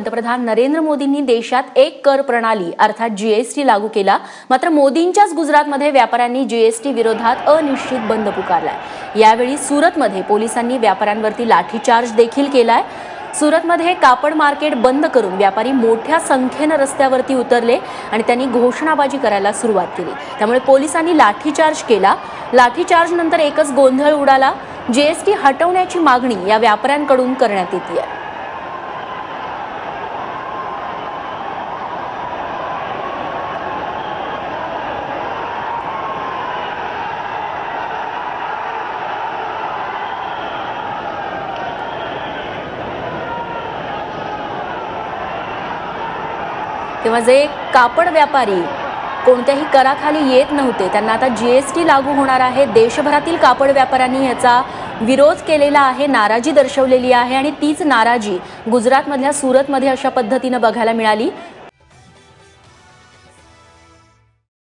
पंतप्रधान नरेंद्र मोदींनी देशात एक कर प्रणाली अर्थात जीएसटी लागू केला। मात्र मोदींच्याच गुजरातमध्ये व्यापाऱ्यांनी जीएसटी विरोधात अनिश्चित बंद पुकारलाय। यावेळी सुरतमध्ये पोलिसांनी व्यापाऱ्यांवरती लाठीचार्ज देखील केलाय। सुरतमध्ये कापड मार्केट बंद करून व्यापारी मोठ्या संख्येने रस्त्यावरती उतरले आणि त्यांनी घोषणाबाजी करायला सुरुवात केली। त्यामुळे पोलिसांनी लाठीचार्ज केला। लाठीचार्ज नंतर एकच गोंधळ उडाला। जीएसटी हटवण्याची मागणी या व्यापाऱ्यांकडून करण्यात येते आहे। तेव्हा जे कापड व्यापारी कोणत्याही कराखाली येत नव्हते त्यांना आता जीएसटी लागू होणार आहे। देशभरातील कापड व्यापाऱ्यांनी याचा विरोध केलेला आहे, नाराजी दर्शवलेली आहे आणि तीच नाराजी गुजरातमधल्या सुरतमध्ये अशा पद्धतीने बघायला मिळाली।